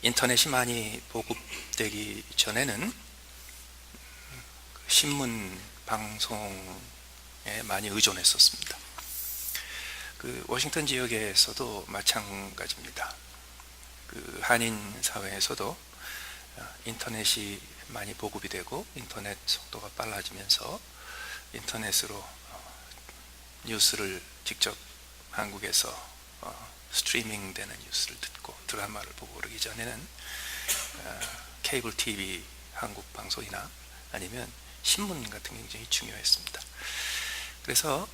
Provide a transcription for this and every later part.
인터넷이 많이 보급되기 전에는 신문, 방송에 많이 의존했었습니다. 그 워싱턴 지역에서도 마찬가지입니다. 그 한인 사회에서도 인터넷이 많이 보급이 되고 인터넷 속도가 빨라지면서 인터넷으로 뉴스를 직접 한국에서 스트리밍 되는 뉴스를 듣고 드라마를 보고 그러기 전에는 케이블 TV 한국 방송이나 아니면 신문 같은 게 굉장히 중요했습니다. 그래서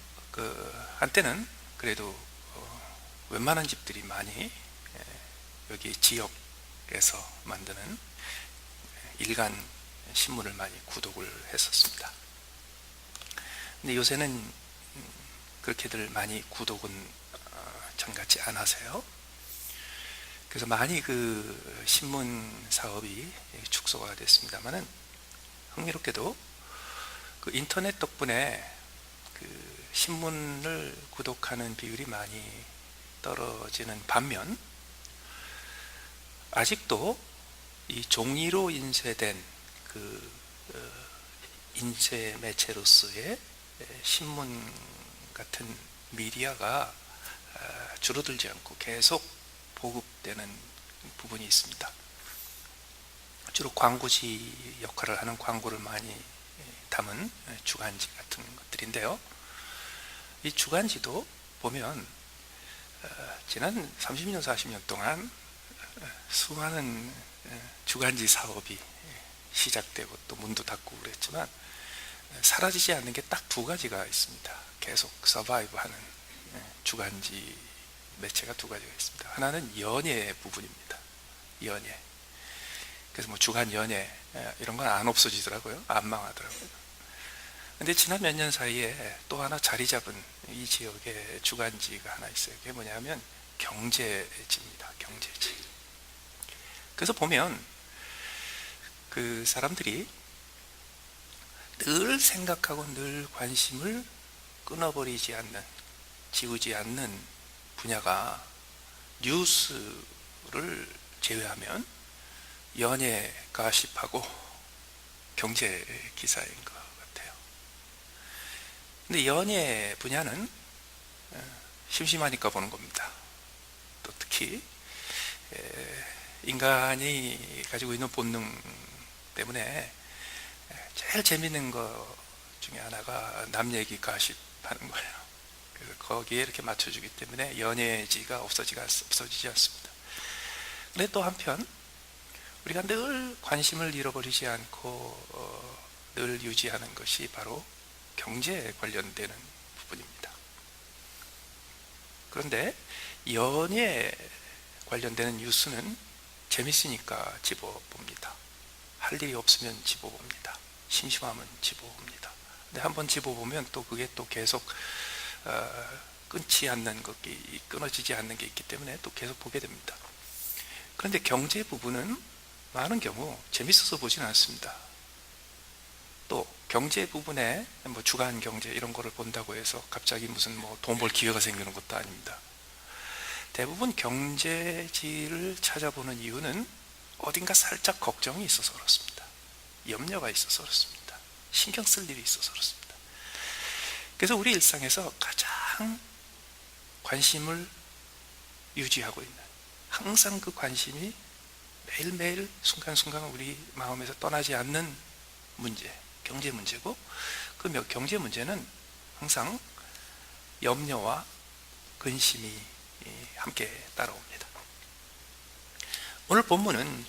한때는 그래도 웬만한 집들이 많이 여기 지역에서 만드는 일간 신문을 많이 구독을 했었습니다. 근데 요새는 그렇게들 많이 구독은 전같지 않아서요. 그래서 많이 그 신문 사업이 축소가 됐습니다만은 흥미롭게도 그 인터넷 덕분에 그 신문을 구독하는 비율이 많이 떨어지는 반면 아직도 이 종이로 인쇄된 그 인쇄 매체로서의 신문 같은 미디어가 줄어들지 않고 계속 보급되는 부분이 있습니다. 주로 광고지 역할을 하는 광고를 많이 담은 주간지 같은 것들인데요. 이 주간지도 보면 지난 30년, 40년 동안 수많은 주간지 사업이 시작되고 또 문도 닫고 그랬지만 사라지지 않는 게 딱 두 가지가 있습니다. 계속 서바이브 하는 주간지 매체가 두 가지가 있습니다. 하나는 연예 부분입니다. 연예. 그래서 뭐 주간 연예 이런 건 안 없어지더라고요. 안 망하더라고요. 근데 지난 몇 년 사이에 또 하나 자리 잡은 이 지역에 주간지가 하나 있어요. 그게 뭐냐면 경제지입니다. 경제지. 그래서 보면 그 사람들이 늘 생각하고 늘 관심을 끊어버리지 않는, 지우지 않는 분야가 뉴스를 제외하면 연예, 가십하고 경제 기사인 것 같아요. 근데 연예 분야는 심심하니까 보는 겁니다. 또 특히 인간이 가지고 있는 본능 때문에 제일 재밌는 것 중에 하나가 남 얘기 가십하는 거예요. 그래서 거기에 이렇게 맞춰주기 때문에 연예지가 없어지지 않습니다. 근데 또 한편 우리가 늘 관심을 잃어버리지 않고 늘 유지하는 것이 바로 경제에 관련되는 부분입니다. 그런데 연예에 관련되는 뉴스는 재밌으니까 집어봅니다. 할 일이 없으면 집어봅니다. 심심하면 집어봅니다. 근데 한번 집어보면 또 그게 또 계속 끊어지지 않는 게 있기 때문에 또 계속 보게 됩니다. 그런데 경제 부분은 많은 경우 재밌어서 보지는 않습니다. 또 경제 부분에 뭐 주간 경제 이런 거를 본다고 해서 갑자기 무슨 뭐 돈 벌 기회가 생기는 것도 아닙니다. 대부분 경제지를 찾아보는 이유는 어딘가 살짝 걱정이 있어서 그렇습니다. 염려가 있어서 그렇습니다. 신경 쓸 일이 있어서 그렇습니다. 그래서 우리 일상에서 가장 관심을 유지하고 있는, 항상 그 관심이 매일매일 순간순간 우리 마음에서 떠나지 않는 문제, 경제 문제고, 그 경제 문제는 항상 염려와 근심이 함께 따라옵니다. 오늘 본문은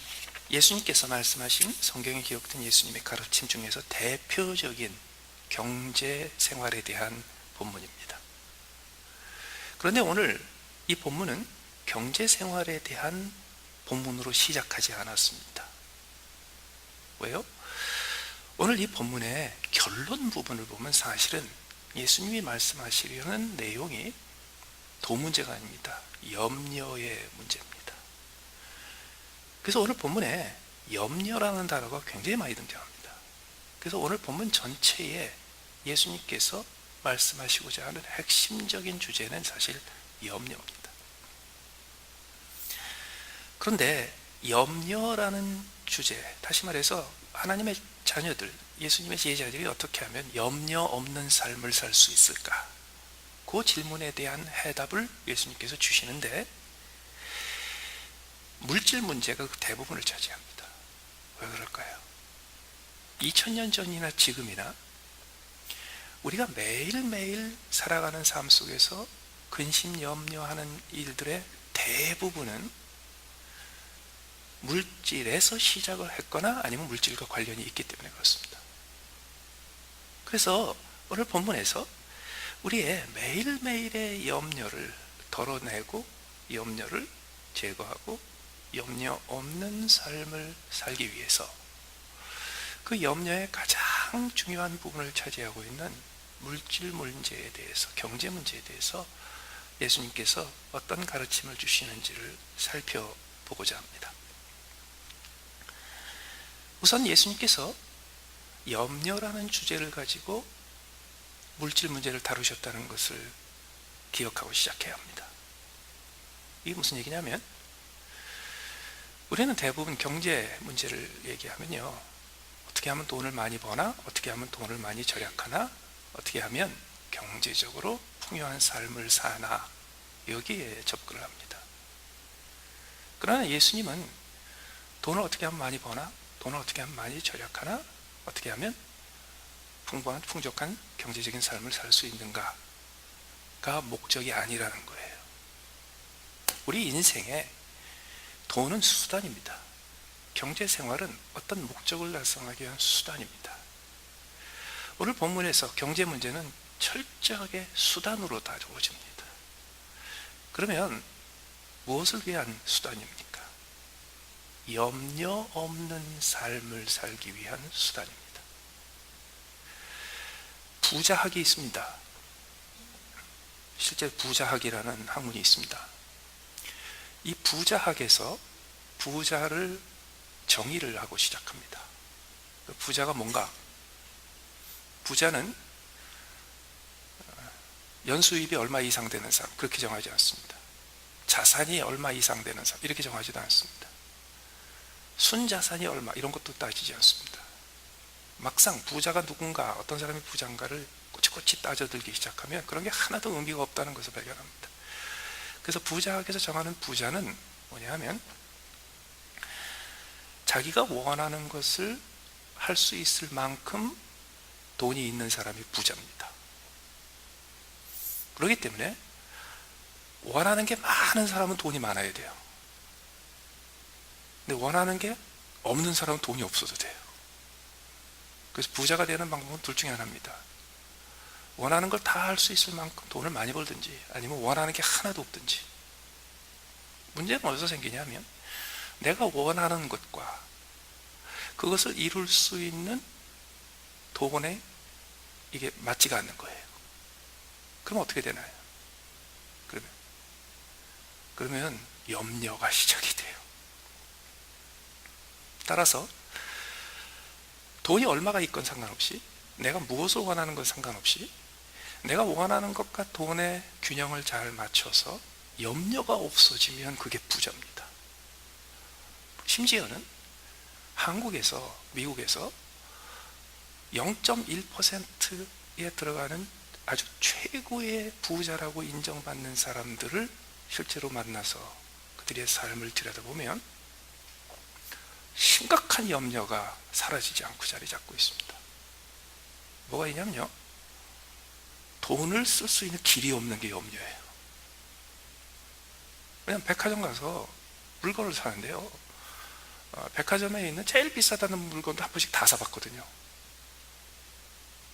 예수님께서 말씀하신 성경에 기록된 예수님의 가르침 중에서 대표적인 경제 생활에 대한 본문입니다. 그런데 오늘 이 본문은 경제 생활에 대한 본문으로 시작하지 않았습니다. 왜요? 오늘 이 본문의 결론 부분을 보면 사실은 예수님이 말씀하시려는 내용이 돈 문제가 아닙니다. 염려의 문제입니다. 그래서 오늘 본문에 염려라는 단어가 굉장히 많이 등장합니다. 그래서 오늘 본문 전체에 예수님께서 말씀하시고자 하는 핵심적인 주제는 사실 염려입니다. 그런데 염려라는 주제, 다시 말해서 하나님의 자녀들, 예수님의 제자들이 어떻게 하면 염려 없는 삶을 살 수 있을까? 그 질문에 대한 해답을 예수님께서 주시는데, 물질 문제가 그 대부분을 차지합니다. 왜 그럴까요? 2000년 전이나 지금이나 우리가 매일매일 살아가는 삶 속에서 근심 염려하는 일들의 대부분은 물질에서 시작을 했거나 아니면 물질과 관련이 있기 때문에 그렇습니다. 그래서 오늘 본문에서 우리의 매일매일의 염려를 덜어내고 염려를 제거하고 염려 없는 삶을 살기 위해서 그 염려의 가장 중요한 부분을 차지하고 있는 물질 문제에 대해서, 경제 문제에 대해서 예수님께서 어떤 가르침을 주시는지를 살펴보고자 합니다. 우선 예수님께서 염려라는 주제를 가지고 물질 문제를 다루셨다는 것을 기억하고 시작해야 합니다. 이게 무슨 얘기냐면, 우리는 대부분 경제 문제를 얘기하면요, 어떻게 하면 돈을 많이 버나, 어떻게 하면 돈을 많이 절약하나, 어떻게 하면 경제적으로 풍요한 삶을 사나, 여기에 접근을 합니다. 그러나 예수님은 돈을 어떻게 하면 많이 버나, 돈을 어떻게 하면 많이 절약하나, 어떻게 하면 풍부한 풍족한 경제적인 삶을 살 수 있는가가 목적이 아니라는 거예요. 우리 인생에 돈은 수단입니다. 경제 생활은 어떤 목적을 달성하기 위한 수단입니다. 오늘 본문에서 경제 문제는 철저하게 수단으로 다루어집니다. 그러면 무엇을 위한 수단입니까? 염려 없는 삶을 살기 위한 수단입니다. 부자학이 있습니다. 실제 부자학이라는 학문이 있습니다. 이 부자학에서 부자를 정의를 하고 시작합니다. 부자가 뭔가? 부자는 연수입이 얼마 이상 되는 사람, 그렇게 정하지 않습니다. 자산이 얼마 이상 되는 사람, 이렇게 정하지도 않습니다. 순자산이 얼마, 이런 것도 따지지 않습니다. 막상 부자가 누군가, 어떤 사람이 부자인가를 꼬치꼬치 따져들기 시작하면 그런 게 하나도 의미가 없다는 것을 발견합니다. 그래서 부자학에서 정하는 부자는 뭐냐 하면, 자기가 원하는 것을 할 수 있을 만큼 돈이 있는 사람이 부자입니다. 그렇기 때문에 원하는 게 많은 사람은 돈이 많아야 돼요. 근데 원하는 게 없는 사람은 돈이 없어도 돼요. 그래서 부자가 되는 방법은 둘 중에 하나입니다. 원하는 걸 다 할 수 있을 만큼 돈을 많이 벌든지, 아니면 원하는 게 하나도 없든지. 문제는 어디서 생기냐면, 내가 원하는 것과 그것을 이룰 수 있는 돈에 이게 맞지가 않는 거예요. 그럼 어떻게 되나요? 그러면 염려가 시작이 돼요. 따라서 돈이 얼마가 있건 상관없이, 내가 무엇을 원하는 건 상관없이, 내가 원하는 것과 돈의 균형을 잘 맞춰서 염려가 없어지면 그게 부자입니다. 심지어는 한국에서, 미국에서 0.1%에 들어가는 아주 최고의 부자라고 인정받는 사람들을 실제로 만나서 그들의 삶을 들여다보면 심각한 염려가 사라지지 않고 자리 잡고 있습니다. 뭐가 있냐면요, 돈을 쓸 수 있는 길이 없는 게 염려예요. 왜냐하면 백화점 가서 물건을 사는데요, 백화점에 있는 제일 비싸다는 물건도 한 번씩 다 사봤거든요.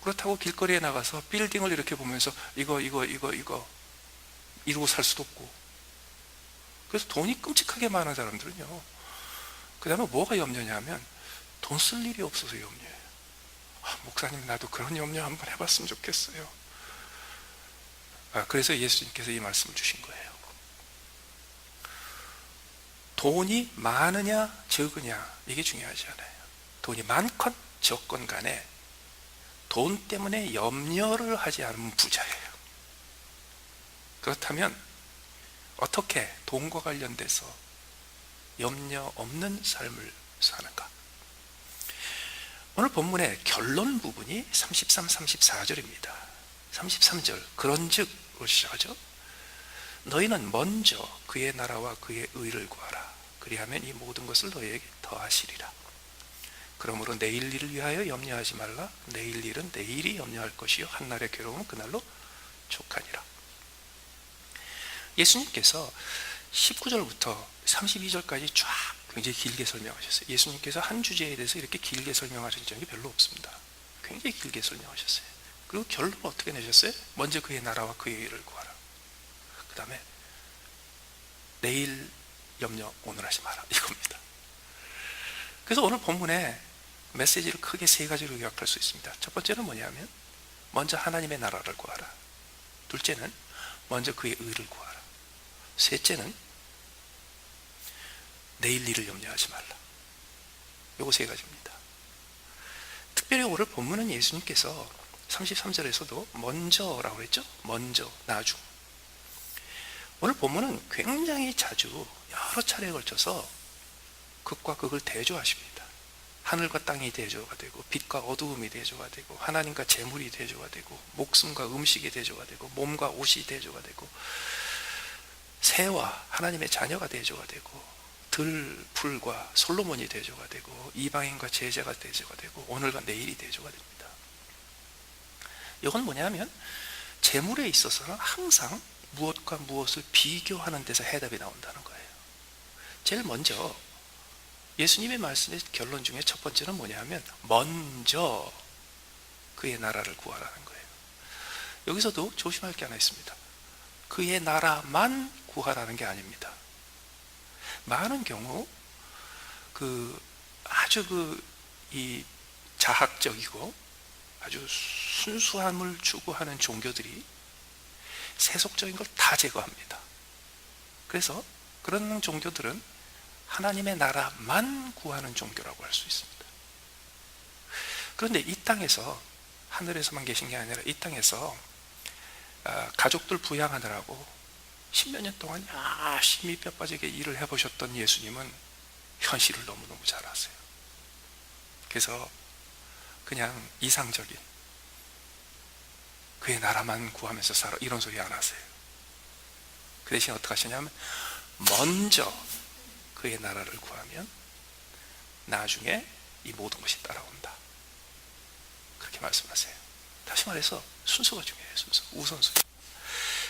그렇다고 길거리에 나가서 빌딩을 이렇게 보면서 이거 이러고 살 수도 없고, 그래서 돈이 끔찍하게 많은 사람들은요, 그 다음에 뭐가 염려냐면 돈 쓸 일이 없어서 염려해요. 목사님, 나도 그런 염려 한번 해봤으면 좋겠어요. 그래서 예수님께서 이 말씀을 주신 거예요. 돈이 많으냐 적으냐 이게 중요하지 않아요. 돈이 많건 적건 간에 돈 때문에 염려를 하지 않으면 부자예요. 그렇다면 어떻게 돈과 관련돼서 염려 없는 삶을 사는가? 오늘 본문의 결론 부분이 33, 34절입니다. 33절, 그런즉으로 시작하죠. 너희는 먼저 그의 나라와 그의 의를 구하라. 그리하면 이 모든 것을 너희에게 더하시리라. 그러므로 내일 일을 위하여 염려하지 말라. 내일 일은 내일이 염려할 것이요 한날의 괴로움은 그날로 족하니라. 예수님께서 19절부터 32절까지 쫙 굉장히 길게 설명하셨어요. 예수님께서 한 주제에 대해서 이렇게 길게 설명하신 적이 별로 없습니다. 굉장히 길게 설명하셨어요. 그리고 결론을 어떻게 내셨어요? 먼저 그의 나라와 그의 의를 구하라. 그 다음에 내일 염려 오늘 하지 마라, 이겁니다. 그래서 오늘 본문에 메시지를 크게 세 가지로 요약할 수 있습니다. 첫 번째는 뭐냐면 먼저 하나님의 나라를 구하라. 둘째는 먼저 그의 의를 구하라. 셋째는 내일 일을 염려하지 말라. 요거 세 가지입니다. 특별히 오늘 본문은 예수님께서 33절에서도 먼저라고 했죠. 먼저, 나중. 오늘 본문은 굉장히 자주 여러 차례에 걸쳐서 극과 극을 대조하십니다. 하늘과 땅이 대조가 되고, 빛과 어두움이 대조가 되고, 하나님과 재물이 대조가 되고, 목숨과 음식이 대조가 되고, 몸과 옷이 대조가 되고, 새와 하나님의 자녀가 대조가 되고, 들, 풀과 솔로몬이 대조가 되고, 이방인과 제자가 대조가 되고, 오늘과 내일이 대조가 됩니다. 이건 뭐냐면 재물에 있어서는 항상 무엇과 무엇을 비교하는 데서 해답이 나온다는 거예요. 제일 먼저 예수님의 말씀의 결론 중에 첫 번째는 뭐냐면 먼저 그의 나라를 구하라는 거예요. 여기서도 조심할 게 하나 있습니다. 그의 나라만 구하라는 게 아닙니다. 많은 경우 아주 이 자학적이고 아주 순수함을 추구하는 종교들이 세속적인 걸 다 제거합니다. 그래서 그런 종교들은 하나님의 나라만 구하는 종교라고 할 수 있습니다. 그런데 이 땅에서, 하늘에서만 계신 게 아니라 이 땅에서 가족들 부양하느라고 십몇 년 동안 열심히 뼈 빠지게 일을 해보셨던 예수님은 현실을 너무너무 잘 아세요. 그래서 그냥 이상적인 그의 나라만 구하면서 살아, 이런 소리 안 하세요. 그 대신 어떻게 하시냐면 먼저 그의 나라를 구하면 나중에 이 모든 것이 따라온다, 그렇게 말씀하세요. 다시 말해서 순서가 중요해요. 순서, 우선순위.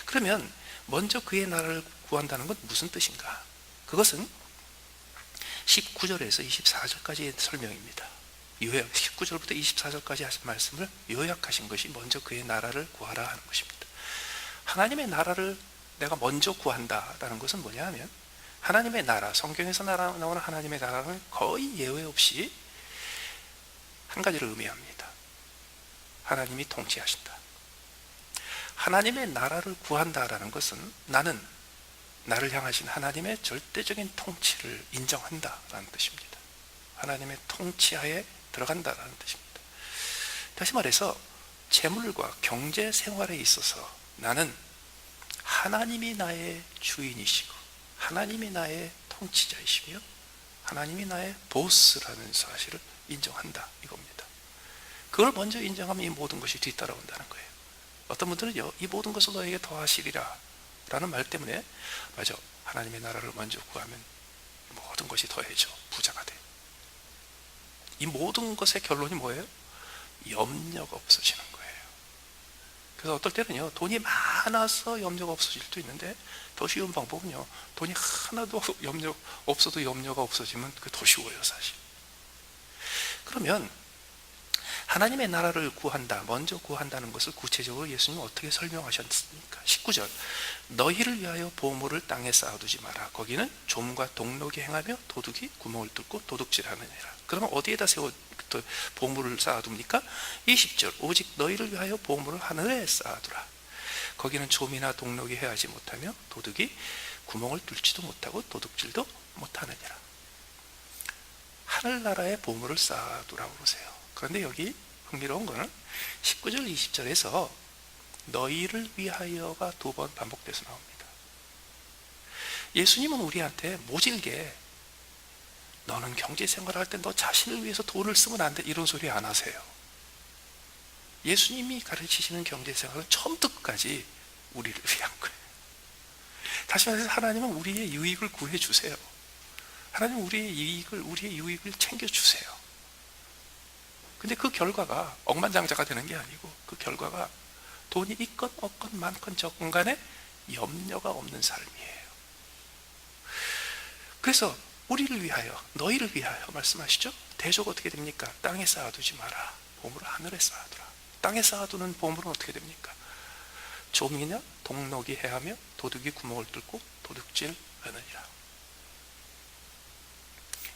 그러면 먼저 그의 나라를 구한다는 건 무슨 뜻인가? 그것은 19절에서 24절까지의 설명입니다. 19절부터 24절까지 하신 말씀을 요약하신 것이 먼저 그의 나라를 구하라 하는 것입니다. 하나님의 나라를 내가 먼저 구한다라는 것은 뭐냐 하면, 하나님의 나라, 성경에서 나오는 하나님의 나라는 거의 예외 없이 한 가지를 의미합니다. 하나님이 통치하신다. 하나님의 나라를 구한다라는 것은 나를 향하신 하나님의 절대적인 통치를 인정한다라는 뜻입니다. 하나님의 통치하에 들어간다라는 뜻입니다. 다시 말해서 재물과 경제 생활에 있어서 나는 하나님이 나의 주인이시고 하나님이 나의 통치자이시며 하나님이 나의 보스라는 사실을 인정한다, 이겁니다. 그걸 먼저 인정하면 이 모든 것이 뒤따라온다는 거예요. 어떤 분들은요, 이 모든 것을 너에게 더하시리라 라는 말 때문에, 맞아, 하나님의 나라를 먼저 구하면 모든 것이 더해져 부자가 돼. 이 모든 것의 결론이 뭐예요? 염려가 없어지는 거예요. 그래서 어떨 때는요, 돈이 많아서 염려가 없어질 수도 있는데, 더 쉬운 방법은요, 돈이 하나도 없어도 염려가 없어지면 그게 더 쉬워요, 사실. 그러면 하나님의 나라를 구한다, 먼저 구한다는 것을 구체적으로 예수님은 어떻게 설명하셨습니까? 19절, 너희를 위하여 보물을 땅에 쌓아두지 마라. 거기는 좀과 동록이 행하며 도둑이 구멍을 뚫고 도둑질하느니라. 그러면 어디에다 보물을 쌓아둡니까? 20절, 오직 너희를 위하여 보물을 하늘에 쌓아두라. 거기는 좀이나 동록이 해하지 못하며 도둑이 구멍을 뚫지도 못하고 도둑질도 못하느니라. 하늘나라에 보물을 쌓아두라고 그러세요. 그런데 여기 흥미로운 것은 19절 20절에서 너희를 위하여가 2번 반복돼서 나옵니다. 예수님은 우리한테 모질게 너는 경제 생활할 때 너 자신을 위해서 돈을 쓰면 안 돼, 이런 소리 안 하세요. 예수님이 가르치시는 경제 생활은 처음부터 끝까지 우리를 위한 거예요. 다시 말해서 하나님은 우리의 유익을 구해 주세요. 하나님은 우리의 유익을 챙겨 주세요. 근데 그 결과가 억만장자가 되는 게 아니고, 그 결과가 돈이 있건 없건 많건 적건 간에 염려가 없는 삶이에요. 그래서 우리를 위하여, 너희를 위하여 말씀하시죠. 대조가 어떻게 됩니까? 땅에 쌓아두지 마라. 보물을 하늘에 쌓아두라. 땅에 쌓아두는 보물은 어떻게 됩니까? 조미냐 동록이 해하며 도둑이 구멍을 뚫고 도둑질 하느니라.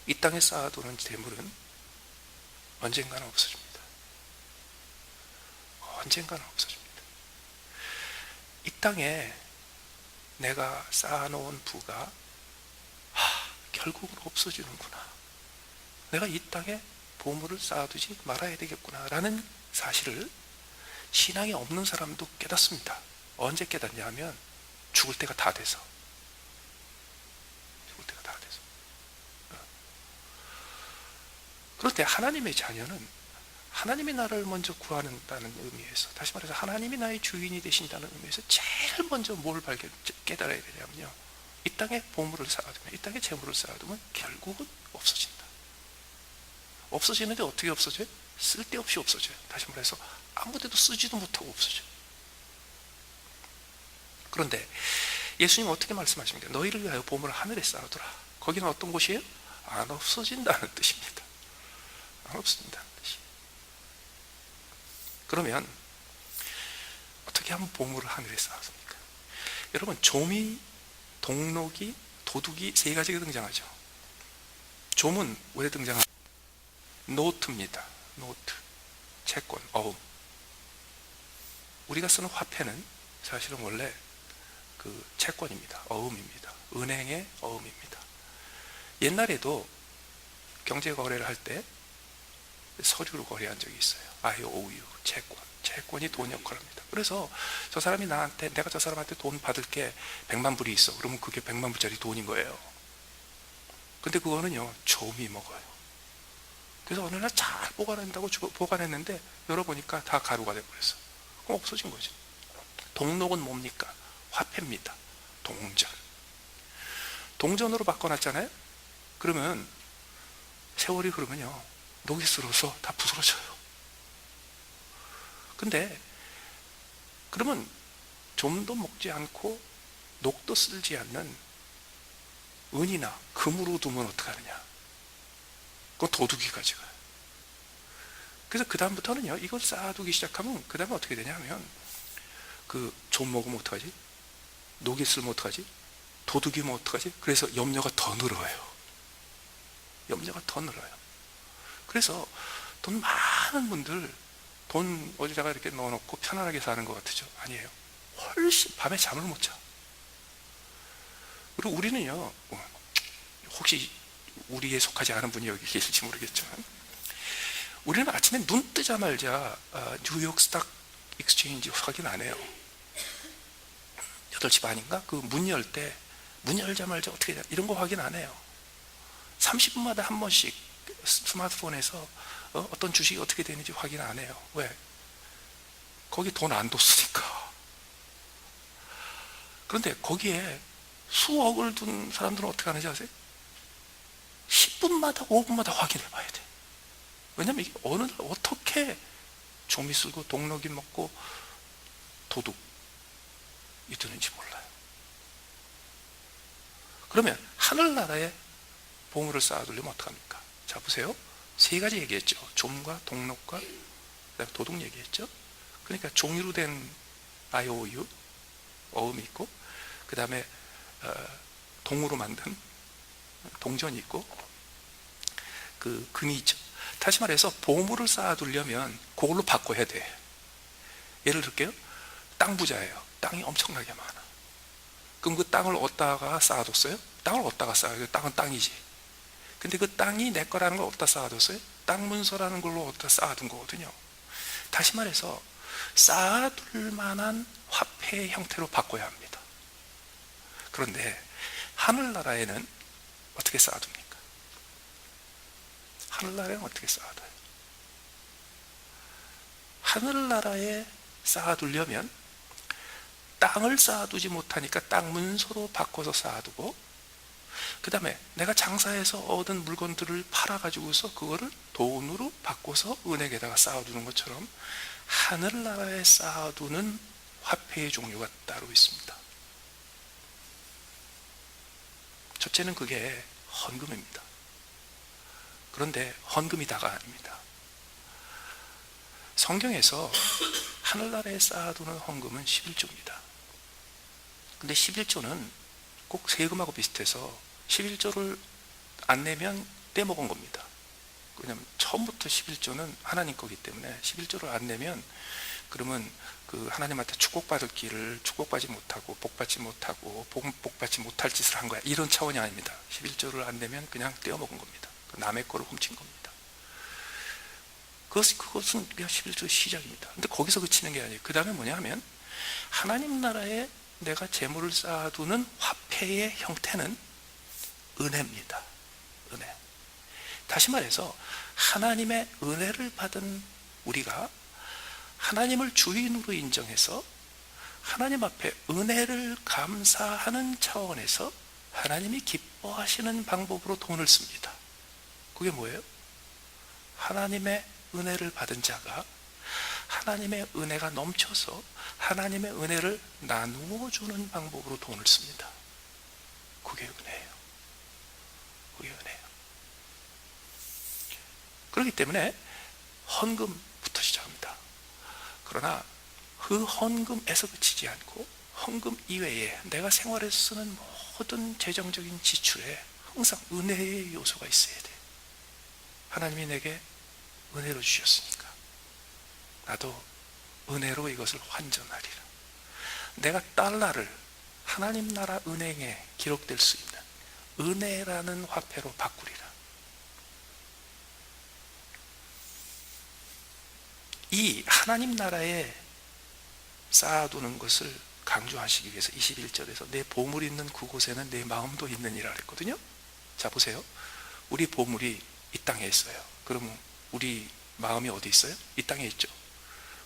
이 땅에 쌓아두는 재물은 언젠가는 없어집니다. 언젠가는 없어집니다. 이 땅에 내가 쌓아놓은 부가 결국은 없어지는구나. 내가 이 땅에 보물을 쌓아두지 말아야 되겠구나 라는 사실을 신앙이 없는 사람도 깨닫습니다. 언제 깨닫냐 하면 죽을 때가 다 돼서. 죽을 때가 다 돼서. 그런데 하나님의 자녀는 하나님이 나를 먼저 구하는다는 의미에서, 다시 말해서 하나님이 나의 주인이 되신다는 의미에서 제일 먼저 뭘 깨달아야 되냐면요, 이 땅에 보물을 쌓아두면, 이 땅에 재물을 쌓아두면 결국은 없어진다. 없어지는데 어떻게 없어져요? 쓸데없이 없어져요. 다시 말해서 아무데도 쓰지도 못하고 없어져요. 그런데 예수님은 어떻게 말씀하십니까? 너희를 위하여 보물을 하늘에 쌓아두라. 거기는 어떤 곳이에요? 안 없어진다는 뜻입니다. 안 없어진다는 뜻이에요. 그러면 어떻게 하면 보물을 하늘에 쌓아둡니까? 여러분, 조미, 동록이, 도둑이 세 가지가 등장하죠. 좀은 왜 등장합니까? 노트입니다. 노트, 채권, 어음. 우리가 쓰는 화폐는 사실은 원래 그 채권입니다. 어음입니다. 은행의 어음입니다. 옛날에도 경제 거래를 할 때 서류로 거래한 적이 있어요. IOU, 채권. 채권이 돈 역할을 합니다. 그래서 저 사람이 나한테, 내가 저 사람한테 돈 받을 게 100만 불이 있어. 그러면 그게 100만 불짜리 돈인 거예요. 근데 그거는요, 좀이 먹어요. 그래서 어느 날 잘 보관한다고 보관했는데 열어보니까 다 가루가 돼버렸어. 그럼 없어진 거지. 동록은 뭡니까? 화폐입니다. 동전. 동전으로 바꿔놨잖아요. 그러면 세월이 흐르면요, 녹이 슬어서 다 부스러져요. 근데 그러면 좀도 먹지 않고 녹도 쓸지 않는 은이나 금으로 두면 어떡하느냐? 그건 도둑이 가져가요. 그래서 그 다음부터는요, 이걸 쌓아두기 시작하면 그 다음에 어떻게 되냐면, 그 좀 먹으면 어떡하지? 녹이 쓸면 어떡하지? 도둑이면 어떡하지? 그래서 염려가 더 늘어요. 염려가 더 늘어요. 그래서 돈 많은 분들 돈 어디다가 이렇게 넣어놓고 편안하게 사는 것 같으죠? 아니에요. 훨씬 밤에 잠을 못 자. 그리고 우리는요, 혹시 우리에 속하지 않은 분이 여기 계실지 모르겠지만, 우리는 아침에 눈 뜨자마자 뉴욕 스탁 익스체인지 확인 안 해요. 8시 반인가? 그 문 열 때, 문 열자마자 어떻게 되나? 이런 거 확인 안 해요. 30분마다 한 번씩 스마트폰에서 어떤 주식이 어떻게 되는지 확인 안 해요. 왜? 거기 돈 안 뒀으니까. 그런데 거기에 수억을 둔 사람들은 어떻게 하는지 아세요? 10분마다 5분마다 확인해 봐야 돼. 왜냐면 이게 어느 날 어떻게 좀이 쓰고 동록이 먹고 도둑이 드는지 몰라요. 그러면 하늘나라에 보물을 쌓아두려면 어떡합니까? 자, 보세요. 세 가지 얘기했죠. 좀과 동록과 그다음에 도둑 얘기했죠. 그러니까 종이로 된 IOU, 어음이 있고, 그 다음에 동으로 만든 동전이 있고, 그 금이 있죠. 다시 말해서 보물을 쌓아두려면 그걸로 바꿔야 돼. 예를 들게요. 땅 부자예요. 땅이 엄청나게 많아. 그럼 그 땅을 어디다가 쌓아뒀어요? 땅을 어디다가 쌓아요? 땅은 땅이지. 근데 그 땅이 내 거라는 걸 어디다 쌓아뒀어요? 땅 문서라는 걸로 어디다 쌓아둔 거거든요. 다시 말해서 쌓아둘 만한 화폐의 형태로 바꿔야 합니다. 그런데 하늘나라에는 어떻게 쌓아둡니까? 하늘나라에는 어떻게 쌓아둬요? 하늘나라에 쌓아두려면 땅을 쌓아두지 못하니까 땅 문서로 바꿔서 쌓아두고, 그 다음에 내가 장사해서 얻은 물건들을 팔아가지고서 그거를 돈으로 바꿔서 은행에다가 쌓아두는 것처럼 하늘나라에 쌓아두는 화폐의 종류가 따로 있습니다. 첫째는 그게 헌금입니다. 그런데 헌금이 다가 아닙니다. 성경에서 하늘나라에 쌓아두는 헌금은 11조입니다. 근데 11조는 꼭 세금하고 비슷해서 11조를 안 내면 떼먹은 겁니다. 왜냐하면 처음부터 11조는 하나님 거기 때문에 11조를 안 내면 그러면 그 하나님한테 축복받을 길을 축복받지 못하고 복받지 못하고 복받지 못할 짓을 한 거야, 이런 차원이 아닙니다. 11조를 안 내면 그냥 떼어먹은 겁니다. 남의 거를 훔친 겁니다. 그것은 그냥 11조의 시작입니다. 근데 거기서 그치는 게 아니에요. 그 다음에 뭐냐 하면 하나님 나라에 내가 재물을 쌓아두는 화폐의 형태는 은혜입니다. 은혜. 다시 말해서 하나님의 은혜를 받은 우리가 하나님을 주인으로 인정해서 하나님 앞에 은혜를 감사하는 차원에서 하나님이 기뻐하시는 방법으로 돈을 씁니다. 그게 뭐예요? 하나님의 은혜를 받은 자가 하나님의 은혜가 넘쳐서 하나님의 은혜를 나누어 주는 방법으로 돈을 씁니다. 그게 은혜예요. 그게 은혜예요. 그렇기 때문에 헌금부터 시작합니다. 그러나 그 헌금에서 그치지 않고 헌금 이외에 내가 생활에서 쓰는 모든 재정적인 지출에 항상 은혜의 요소가 있어야 돼. 하나님이 내게 은혜로 주셨으니까 나도 은혜로 이것을 환전하리라. 내가 달러를 하나님 나라 은행에 기록될 수 있는 은혜라는 화폐로 바꾸리라. 이 하나님 나라에 쌓아두는 것을 강조하시기 위해서 21절에서 내 보물이 있는 그곳에는 내 마음도 있느니라 그랬거든요. 자 보세요. 우리 보물이 이 땅에 있어요. 그러면 우리 마음이 어디 있어요? 이 땅에 있죠.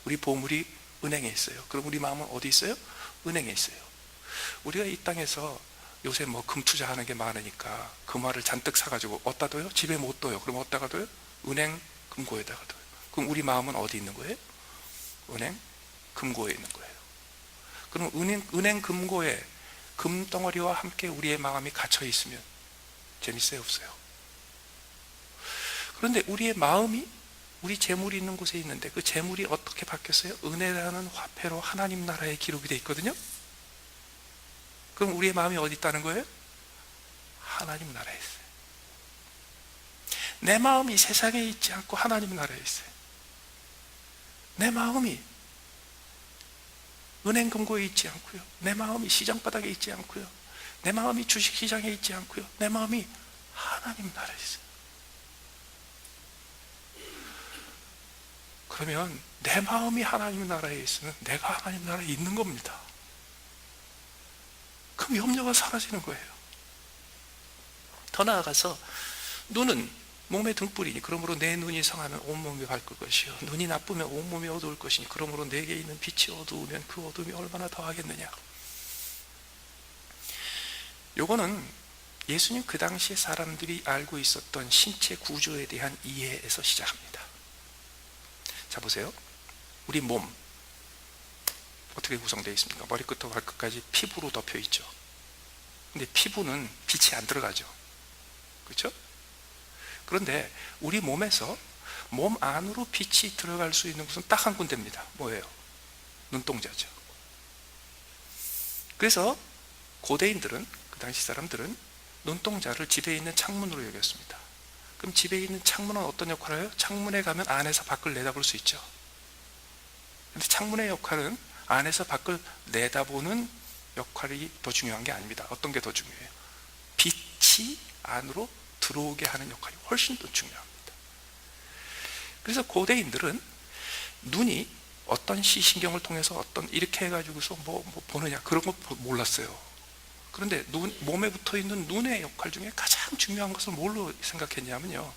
우리 보물이 은행에 있어요. 그럼 우리 마음은 어디 있어요? 은행에 있어요. 우리가 이 땅에서 요새 뭐 금 투자하는 게 많으니까 금화를 잔뜩 사가지고 어디다 둬요? 집에 못 둬요. 그럼 어디다가 둬요? 은행 금고에다가 둬요. 그럼 우리 마음은 어디 있는 거예요? 은행 금고에 있는 거예요. 그럼 은행 금고에 금덩어리와 함께 우리의 마음이 갇혀 있으면 재밌어요? 없어요? 그런데 우리의 마음이 우리 재물이 있는 곳에 있는데 그 재물이 어떻게 바뀌었어요? 은혜라는 화폐로 하나님 나라에 기록이 되어 있거든요. 그럼 우리의 마음이 어디 있다는 거예요? 하나님 나라에 있어요. 내 마음이 세상에 있지 않고 하나님 나라에 있어요. 내 마음이 은행 금고에 있지 않고요. 내 마음이 시장 바닥에 있지 않고요. 내 마음이 주식 시장에 있지 않고요. 내 마음이 하나님 나라에 있어요. 그러면 내 마음이 하나님 나라에 있으면 내가 하나님 나라에 있는 겁니다. 그럼 염려가 사라지는 거예요. 더 나아가서 눈은 몸의 등불이니 그러므로 내 눈이 상하면 온몸이 밝을 것이요 눈이 나쁘면 온몸이 어두울 것이니 그러므로 내게 있는 빛이 어두우면 그 어둠이 얼마나 더하겠느냐. 요거는 예수님 그 당시에 사람들이 알고 있었던 신체 구조에 대한 이해에서 시작합니다. 자 보세요. 우리 몸 어떻게 구성되어 있습니까? 머리끝부터 발끝까지 피부로 덮여 있죠. 근데 피부는 빛이 안 들어가죠. 그렇죠? 그런데 우리 몸에서 몸 안으로 빛이 들어갈 수 있는 곳은 딱 한 군데입니다. 뭐예요? 눈동자죠. 그래서 고대인들은, 그 당시 사람들은 눈동자를 집에 있는 창문으로 여겼습니다. 그럼 집에 있는 창문은 어떤 역할을 해요? 창문에 가면 안에서 밖을 내다볼 수 있죠. 근데 창문의 역할은 안에서 밖을 내다보는 역할이 더 중요한 게 아닙니다. 어떤 게 더 중요해요? 빛이 안으로 들어오게 하는 역할이 훨씬 더 중요합니다. 그래서 고대인들은 눈이 어떤 시신경을 통해서 어떤 이렇게 해가지고서 뭐 보느냐 그런 거 몰랐어요. 그런데 몸에 붙어 있는 눈의 역할 중에 가장 중요한 것을 뭘로 생각했냐면요,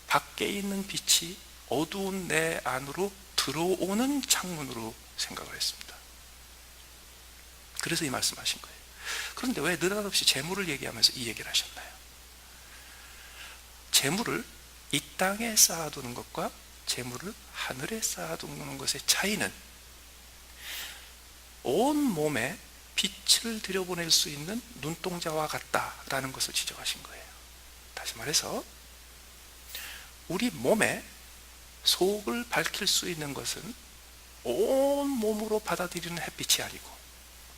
밖에 있는 빛이 어두운 내 안으로 들어오는 창문으로 생각을 했습니다. 그래서 이 말씀하신 거예요. 그런데 왜 느닷없이 재물을 얘기하면서 이 얘기를 하셨나요? 재물을 이 땅에 쌓아두는 것과 재물을 하늘에 쌓아두는 것의 차이는 온 몸에 빛을 들여보낼 수 있는 눈동자와 같다라는 것을 지적하신 거예요. 다시 말해서 우리 몸에 속을 밝힐 수 있는 것은 온 몸으로 받아들이는 햇빛이 아니고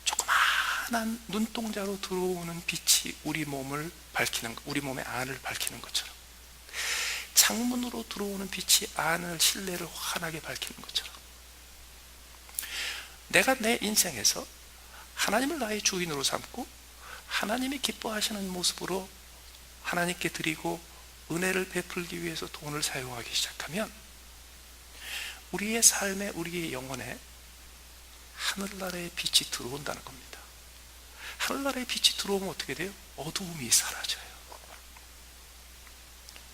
조그마한 눈동자로 들어오는 빛이 우리 몸을 밝히는, 우리 몸의 안을 밝히는 것처럼, 창문으로 들어오는 빛이 안을, 실내를 환하게 밝히는 것처럼, 내가 내 인생에서 하나님을 나의 주인으로 삼고 하나님이 기뻐하시는 모습으로 하나님께 드리고 은혜를 베풀기 위해서 돈을 사용하기 시작하면 우리의 삶에, 우리의 영혼에 하늘나라의 빛이 들어온다는 겁니다. 하늘나라의 빛이 들어오면 어떻게 돼요? 어두움이 사라져요.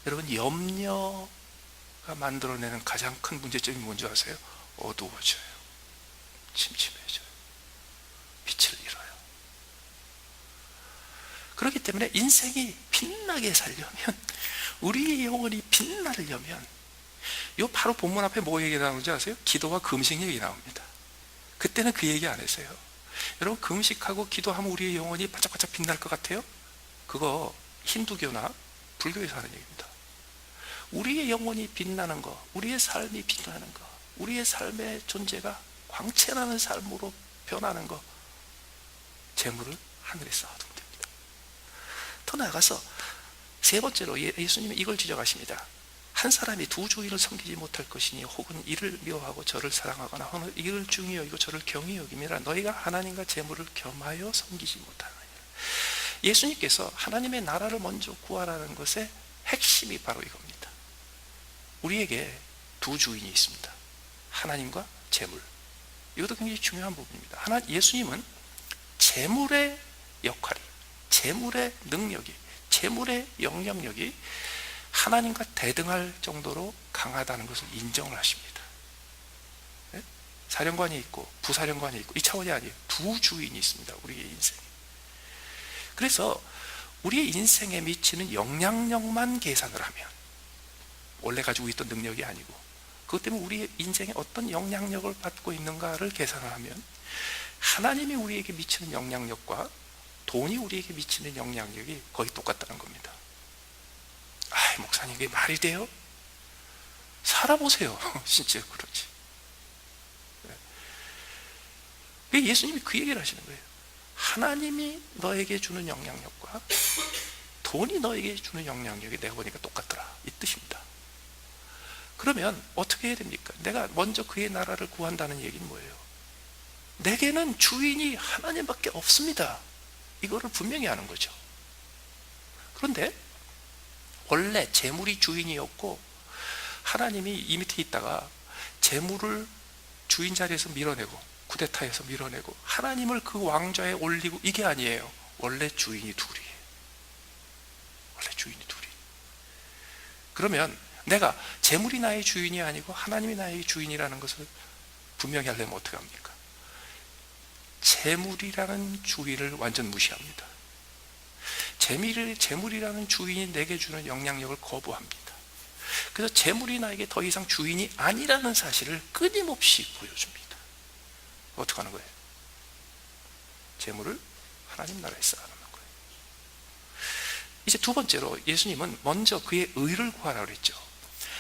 여러분, 염려가 만들어내는 가장 큰 문제점이 뭔지 아세요? 어두워져요. 침침해져요. 빛을 잃어요. 그렇기 때문에 인생이 빛나게 살려면, 우리의 영혼이 빛나려면, 요 바로 본문 앞에 뭐 얘기 나오는지 아세요? 기도와 금식 얘기 나옵니다. 그때는 그 얘기 안 했어요. 여러분, 금식하고 기도하면 우리의 영혼이 반짝반짝 빛날 것 같아요? 그거 힌두교나 불교에서 하는 얘기입니다. 우리의 영혼이 빛나는 거, 우리의 삶이 빛나는 거, 우리의 삶의 존재가 광채나는 삶으로 변하는 거, 재물을 하늘에 쌓아두면 됩니다. 더 나아가서 세 번째로 예수님이 이걸 지적하십니다. 한 사람이 두 주인을 섬기지 못할 것이니 혹은 이를 미워하고 저를 사랑하거나 혹은 이를 중히 여기고 저를 경히 여김이라 너희가 하나님과 재물을 겸하여 섬기지 못하느니라. 예수님께서 하나님의 나라를 먼저 구하라는 것의 핵심이 바로 이겁니다. 우리에게 두 주인이 있습니다. 하나님과 재물. 이것도 굉장히 중요한 부분입니다. 예수님은 재물의 역할이, 재물의 능력이, 재물의 영향력이 하나님과 대등할 정도로 강하다는 것을 인정을 하십니다. 네? 사령관이 있고 부사령관이 있고 이 차원이 아니에요. 두 주인이 있습니다. 우리의 인생에. 그래서 우리의 인생에 미치는 영향력만 계산을 하면, 원래 가지고 있던 능력이 아니고 그것 때문에 우리의 인생에 어떤 영향력을 받고 있는가를 계산을 하면 하나님이 우리에게 미치는 영향력과 돈이 우리에게 미치는 영향력이 거의 똑같다는 겁니다. 아, 목사님 이게 말이 돼요? 살아보세요. 진짜 그렇지. 예수님이 그 얘기를 하시는 거예요. 하나님이 너에게 주는 영향력과 돈이 너에게 주는 영향력이 내가 보니까 똑같더라, 이 뜻입니다. 그러면 어떻게 해야 됩니까? 내가 먼저 그의 나라를 구한다는 얘기는 뭐예요? 내게는 주인이 하나님밖에 없습니다. 이거를 분명히 아는 거죠. 그런데 원래 재물이 주인이었고 하나님이 이 밑에 있다가 재물을 주인 자리에서 밀어내고 쿠데타에서 밀어내고 하나님을 그 왕좌에 올리고, 이게 아니에요. 원래 주인이 둘이에요. 원래 주인이 둘이. 그러면 내가 재물이 나의 주인이 아니고 하나님이 나의 주인이라는 것을 분명히 하려면 어떻게 합니까? 재물이라는 주인을 완전 무시합니다. 재물이라는 주인이 내게 주는 영향력을 거부합니다. 그래서 재물이 나에게 더 이상 주인이 아니라는 사실을 끊임없이 보여줍니다. 어떻게 하는 거예요? 재물을 하나님 나라에 쌓아놓는 거예요. 이제 두 번째로 예수님은 먼저 그의 의를 구하라고 그랬죠.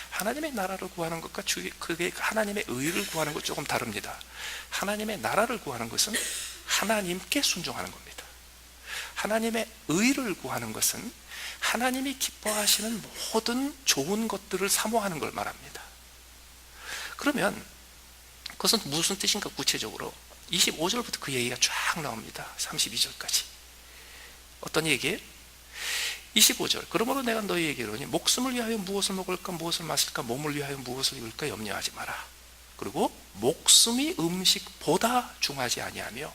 하나님의 나라를 구하는 것과 그게 하나님의 의를 구하는 것 조금 다릅니다. 하나님의 나라를 구하는 것은 하나님께 순종하는 겁니다. 하나님의 의를 구하는 것은 하나님이 기뻐하시는 모든 좋은 것들을 사모하는 걸 말합니다. 그러면 그것은 무슨 뜻인가? 구체적으로 25절부터 그 얘기가 쫙 나옵니다. 32절까지. 어떤 얘기예요? 25절. 그러므로 내가 너희에게 이르노니 목숨을 위하여 무엇을 먹을까 무엇을 마실까 몸을 위하여 무엇을 입을까 염려하지 마라. 그리고 목숨이 음식보다 중하지 아니하며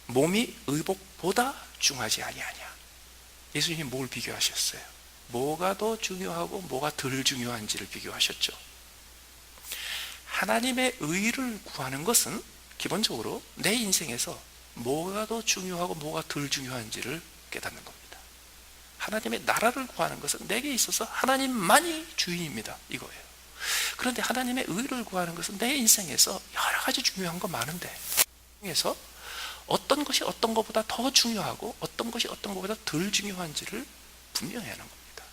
몸이 의복보다 중하지 아니하냐. 예수님이 뭘 비교하셨어요? 뭐가 더 중요하고 뭐가 덜 중요한지를 비교하셨죠. 하나님의 의를 구하는 것은 기본적으로 내 인생에서 뭐가 더 중요하고 뭐가 덜 중요한지를 깨닫는 겁니다. 하나님의 나라를 구하는 것은 내게 있어서 하나님만이 주인입니다. 이거예요. 그런데 하나님의 의를 구하는 것은 내 인생에서 여러 가지 중요한 거 많은데 중에서 어떤 것이 어떤 것보다 더 중요하고 어떤 것이 어떤 것보다 덜 중요한지를 분명히 하는 겁니다.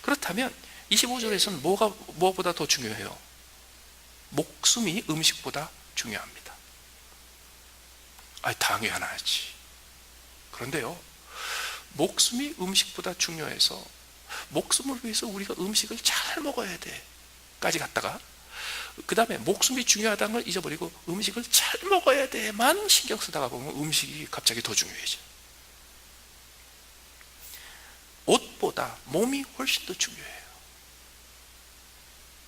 그렇다면 25절에서는 무엇보다 더 중요해요? 목숨이 음식보다 중요합니다. 당연하지. 그런데요, 목숨이 음식보다 중요해서 목숨을 위해서 우리가 음식을 잘 먹어야 돼 까지 갔다가 그 다음에 목숨이 중요하다는 걸 잊어버리고 음식을 잘 먹어야 돼만 신경 쓰다가 보면 음식이 갑자기 더 중요해져. 옷보다 몸이 훨씬 더 중요해요.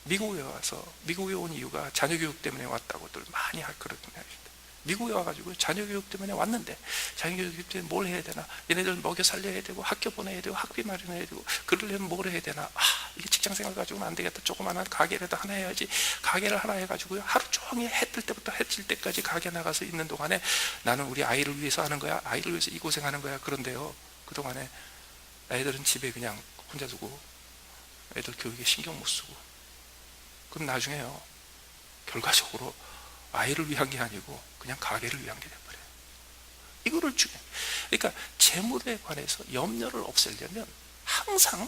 미국에 온 이유가 자녀 교육 때문에 왔다고들 많이 그러거든요. 미국에 와가지고 자녀 교육 때문에 왔는데 자녀 교육 때문에 뭘 해야 되나, 얘네들 먹여 살려야 되고 학교 보내야 되고 학비 마련해야 되고 그러려면 뭘 해야 되나, 이게 직장생활 가지고는 안 되겠다, 조그마한 가게라도 하나 해야지. 가게를 하나 해가지고요 하루 종일 해 뜰 때부터 해 질 때까지 가게 나가서 있는 동안에 나는 우리 아이를 위해서 하는 거야, 아이를 위해서 이 고생하는 거야. 그런데요, 그동안에 애들은 집에 그냥 혼자 두고 애들 교육에 신경 못 쓰고, 그럼 나중에요 결과적으로 아이를 위한 게 아니고 그냥 가게를 위한 게 돼버려요. 이거를 그러니까 재물에 관해서 염려를 없애려면 항상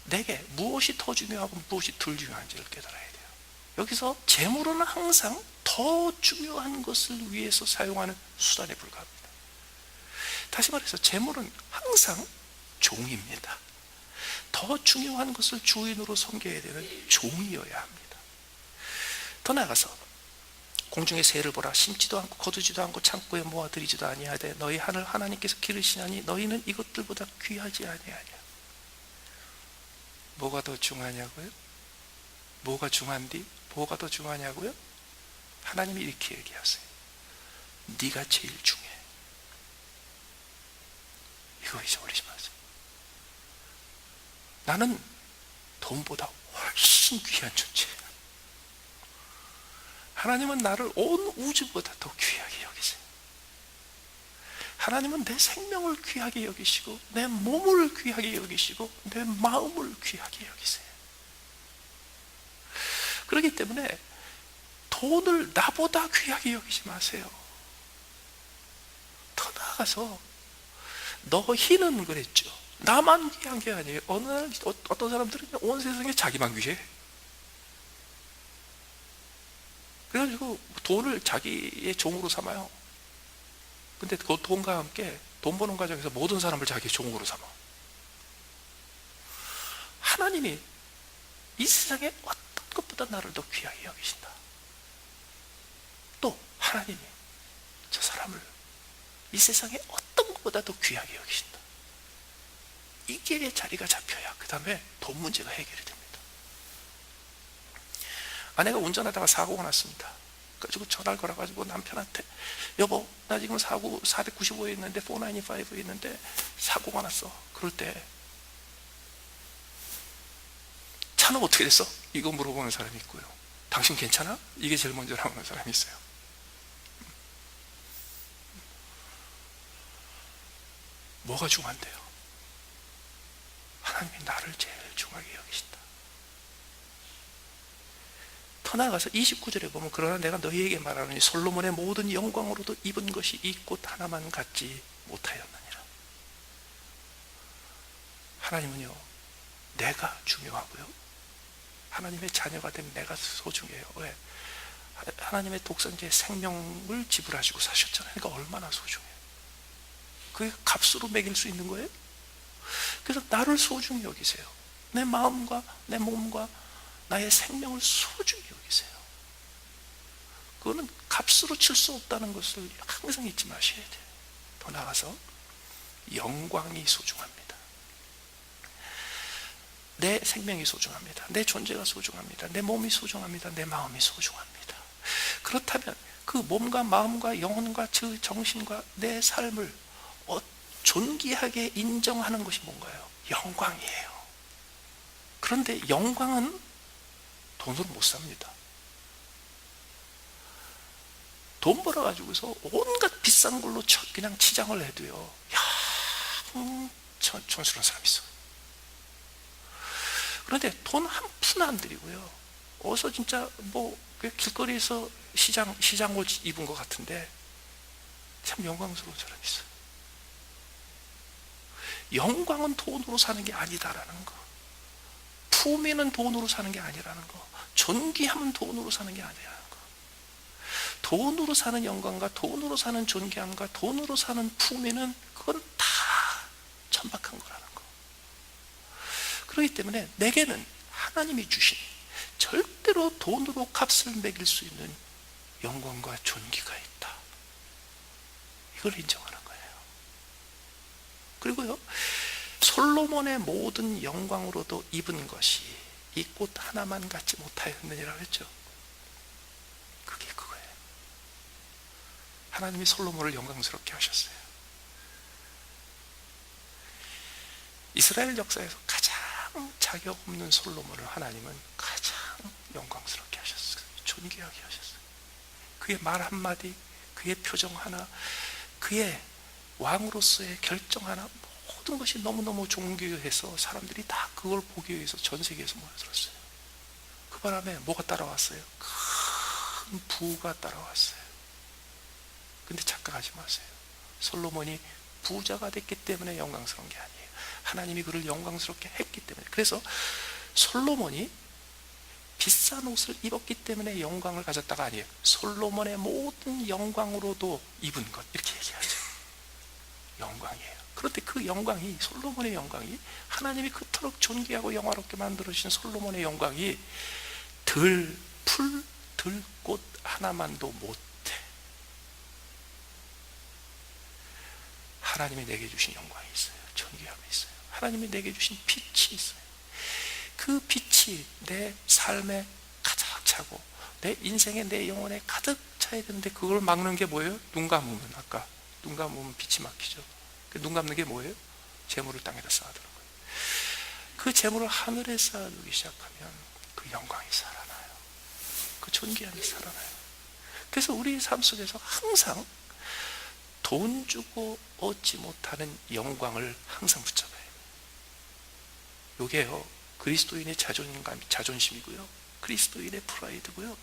내게 무엇이 더 중요하고 무엇이 덜 중요한지를 깨달아야 돼요. 여기서 재물은 항상 더 중요한 것을 위해서 사용하는 수단에 불과합니다. 다시 말해서 재물은 항상 종입니다. 더 중요한 것을 주인으로 섬겨야 되는 종이어야 합니다. 더 나아가서 공중의 새를 보라, 심지도 않고 거두지도 않고 창고에 모아들이지도 아니하되 너희 하늘 하나님께서 기르시나니 너희는 이것들보다 귀하지 아니하냐. 뭐가 더 중요하냐고요? 뭐가 중요한디? 뭐가 더 중요하냐고요? 하나님이 이렇게 얘기하세요. 네가 제일 중요해. 이거 잊어버리지 마세요. 나는 돈보다 훨씬 귀한 존재예요. 하나님은 나를 온 우주보다 더 귀하게 여기세요. 하나님은 내 생명을 귀하게 여기시고 내 몸을 귀하게 여기시고 내 마음을 귀하게 여기세요. 그렇기 때문에 돈을 나보다 귀하게 여기지 마세요. 더 나아가서 너희는 그랬죠. 나만 귀한 게 아니에요. 어느 날 어떤 사람들은 온 세상에 자기만 귀해. 그래가지고 돈을 자기의 종으로 삼아요. 근데 그 돈과 함께 돈 버는 과정에서 모든 사람을 자기의 종으로 삼아. 하나님이 이 세상에 어떤 것보다 나를 더 귀하게 여기신다. 또 하나님이 저 사람을 이 세상에 어떤 것보다 더 귀하게 여기신다. 이게 자리가 잡혀야 그 다음에 돈 문제가 해결이 됩니다. 아내가 운전하다가 사고가 났습니다. 그래가지고 전화를 걸어가지고 남편한테 여보 나 지금 사고 495에 있는데 495에 있는데 사고가 났어. 그럴 때 차는 어떻게 됐어? 이거 물어보는 사람이 있고요. 당신 괜찮아? 이게 제일 먼저 나오는 사람이 있어요. 뭐가 중요한데요? 하나님이 나를 제일 중요하게 여기신다. 더 나아가서 29절에 보면 그러나 내가 너희에게 말하노니 솔로몬의 모든 영광으로도 입은 것이 이 꽃 하나만 갖지 못하였느니라. 하나님은요 내가 중요하고요 하나님의 자녀가 된 내가 소중해요. 왜? 하나님의 독생자의 생명을 지불하시고 사셨잖아요. 그러니까 얼마나 소중해요. 그게 값으로 매길 수 있는 거예요. 그래서 나를 소중히 여기세요. 내 마음과 내 몸과 나의 생명을 소중히 여기세요. 그거는 값으로 칠 수 없다는 것을 항상 잊지 마셔야 돼요. 더 나아가서 영광이 소중합니다. 내 생명이 소중합니다. 내 존재가 소중합니다. 내 몸이 소중합니다. 내 마음이 소중합니다. 그렇다면 그 몸과 마음과 영혼과 그 정신과 내 삶을 존귀하게 인정하는 것이 뭔가요? 영광이에요. 그런데 영광은 돈으로 못 삽니다. 돈 벌어가지고서 온갖 비싼 걸로 그냥 치장을 해도요, 촌스러운 사람이 있어. 그런데 돈 한 푼 안 들이고요, 어서 진짜 뭐 길거리에서 시장 옷 입은 것 같은데 참 영광스러운 사람이 있어요. 영광은 돈으로 사는 게 아니다라는 거, 품위는 돈으로 사는 게 아니라는 거, 존귀함은 돈으로 사는 게 아니라는 거. 돈으로 사는 영광과 돈으로 사는 존귀함과 돈으로 사는 품위는 그건 다 천박한 거라는 거. 그렇기 때문에 내게는 하나님이 주신 절대로 돈으로 값을 매길 수 있는 영광과 존귀가 있다. 이걸 인정하는 거예요. 그리고요, 솔로몬의 모든 영광으로도 입은 것이 이 꽃 하나만 갖지 못하였느니라고 했죠. 그게 그거예요. 하나님이 솔로몬을 영광스럽게 하셨어요. 이스라엘 역사에서 가장 자격 없는 솔로몬을 하나님은 가장 영광스럽게 하셨어요. 존귀하게 하셨어요. 그의 말 한마디, 그의 표정 하나, 그의 왕으로서의 결정 하나, 모든 것이 너무너무 존귀해서 사람들이 다 그걸 보기 위해서 전 세계에서 모여들었어요. 그 바람에 뭐가 따라왔어요? 큰 부가 따라왔어요. 근데 착각하지 마세요. 솔로몬이 부자가 됐기 때문에 영광스러운 게 아니에요. 하나님이 그를 영광스럽게 했기 때문에. 그래서 솔로몬이 비싼 옷을 입었기 때문에 영광을 가졌다가 아니에요. 솔로몬의 모든 영광으로도 입은 것, 이렇게 얘기하죠. 영광이에요. 그런데 그 영광이, 솔로몬의 영광이, 하나님이 그토록 존귀하고 영화롭게 만들어주신 솔로몬의 영광이 들꽃 하나만도 못해. 하나님이 내게 주신 영광이 있어요. 존귀함이 있어요. 하나님이 내게 주신 빛이 있어요. 그 빛이 내 삶에 가득 차고 내 인생에, 내 영혼에 가득 차야 되는데 그걸 막는 게 뭐예요? 눈 감으면, 아까 눈 감으면 빛이 막히죠. 눈 감는 게 뭐예요? 재물을 땅에다 쌓아두는 거예요. 그 재물을 하늘에 쌓아두기 시작하면 그 영광이 살아나요. 그 존귀함이 살아나요. 그래서 우리의 삶 속에서 항상 돈 주고 얻지 못하는 영광을 항상 붙잡아야 해요. 이게요, 그리스도인의 자존심이고요, 그리스도인의 프라이드고요,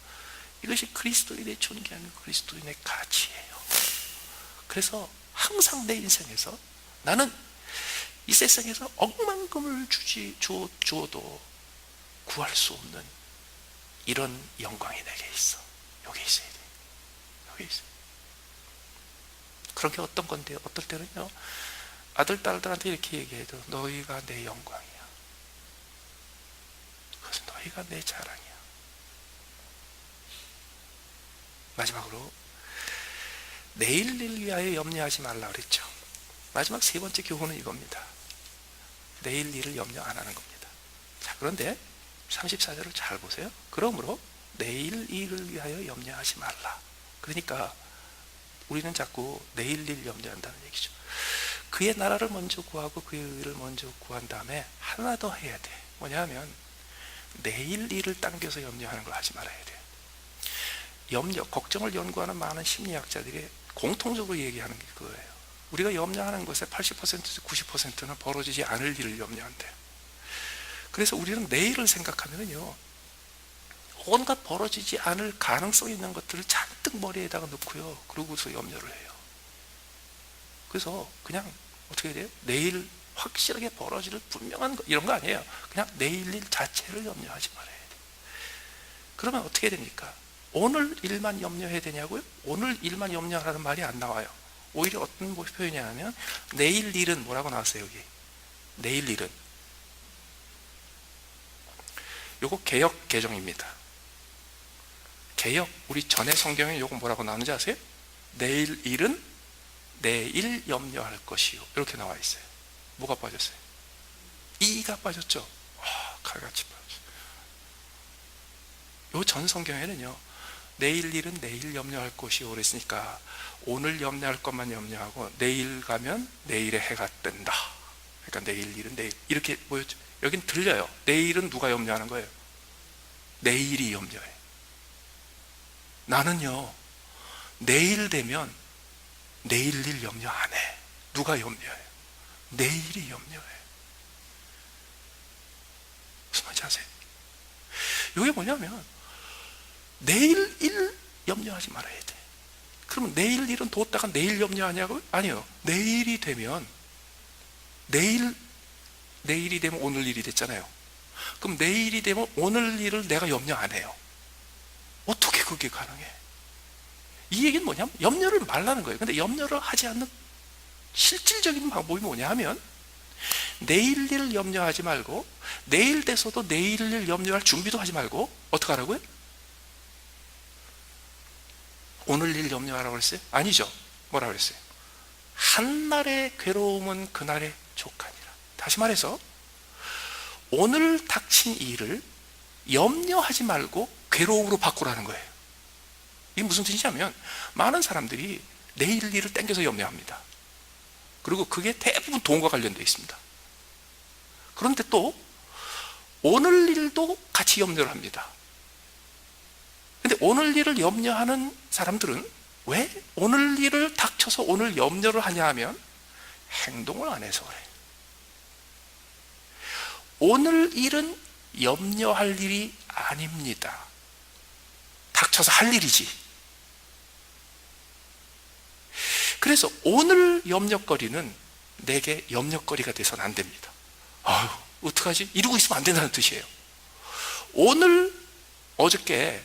이것이 그리스도인의 존귀함이고 그리스도인의 가치예요. 그래서 항상 내 인생에서 나는 이 세상에서 억만금을 주어도 구할 수 없는 이런 영광이 내게 있어. 여기 있어야 돼. 여기 있어요. 그런 게 어떤 건데요? 어떨 때는요, 아들, 딸들한테 이렇게 얘기해도 너희가 내 영광이야. 그것은 너희가 내 자랑이야. 마지막으로 내일 일 위하여 염려하지 말라 그랬죠. 마지막 세 번째 교훈은 이겁니다. 내일 일을 염려 안 하는 겁니다. 자, 그런데 34절을 잘 보세요. 그러므로 내일 일을 위하여 염려하지 말라. 그러니까 우리는 자꾸 내일 일 염려한다는 얘기죠. 그의 나라를 먼저 구하고 그의 의를 먼저 구한 다음에 하나 더 해야 돼. 뭐냐면 내일 일을 당겨서 염려하는 걸 하지 말아야 돼. 걱정을 연구하는 많은 심리학자들이 공통적으로 얘기하는 게 그거예요. 우리가 염려하는 것의 80%에서 90%는 벌어지지 않을 일을 염려한대요. 그래서 우리는 내일을 생각하면요, 온갖 벌어지지 않을 가능성 있는 것들을 잔뜩 머리에다가 넣고요, 그러고서 염려를 해요. 그래서 그냥 어떻게 해야 돼요? 내일 확실하게 벌어질 분명한 거, 이런 거 아니에요. 그냥 내일 일 자체를 염려하지 말아야 돼요. 그러면 어떻게 됩니까? 오늘 일만 염려해야 되냐고요? 오늘 일만 염려하라는 말이 안 나와요. 오히려 어떤 표현이냐면 내일 일은 뭐라고 나왔어요? 여기 내일 일은, 요거 개역 개정입니다. 개역, 우리 전에 성경에 요거 뭐라고 나오는지 아세요? 내일 일은 내일 염려할 것이요, 이렇게 나와 있어요. 뭐가 빠졌어요? 이가 빠졌죠. 칼같이 빠졌어요. 요 전 성경에는요, 내일 일은 내일 염려할 것이요 그랬으니까 오늘 염려할 것만 염려하고 내일 가면 내일의 해가 뜬다. 그러니까 내일 일은 내일 이렇게 보였죠. 여긴 들려요. 내일은 누가 염려하는 거예요? 내일이 염려해. 나는요, 내일 되면 내일 일 염려 안 해. 누가 염려해? 내일이 염려해. 무슨 말인지 아세요? 이게 뭐냐면 내일 일 염려하지 말아야 돼. 그러면 내일 일은 뒀다가 내일 염려하냐고요? 아니요. 내일이 되면 내일이 되면 오늘 일이 됐잖아요. 그럼 내일이 되면 오늘 일을 내가 염려 안 해요. 어떻게 그게 가능해? 이 얘기는 뭐냐면 염려를 말라는 거예요. 근데 염려를 하지 않는 실질적인 방법이 뭐냐 하면 내일 일을 염려하지 말고 내일 돼서도 내일 일 염려할 준비도 하지 말고 어떻게 하라고요? 오늘 일 염려하라고 그랬어요? 아니죠. 뭐라고 그랬어요? 한날의 괴로움은 그날의 족하니라. 다시 말해서 오늘 닥친 일을 염려하지 말고 괴로움으로 바꾸라는 거예요. 이게 무슨 뜻이냐면 많은 사람들이 내일 일을 땡겨서 염려합니다. 그리고 그게 대부분 돈과 관련되어 있습니다. 그런데 또 오늘 일도 같이 염려를 합니다. 근데 오늘 일을 염려하는 사람들은 왜 오늘 일을 닥쳐서 오늘 염려를 하냐 하면 행동을 안 해서 그래요. 오늘 일은 염려할 일이 아닙니다. 닥쳐서 할 일이지. 그래서 오늘 염려거리는 내게 염려거리가 돼서는 안 됩니다. 아유, 어떡하지? 이러고 있으면 안 된다는 뜻이에요. 오늘, 어저께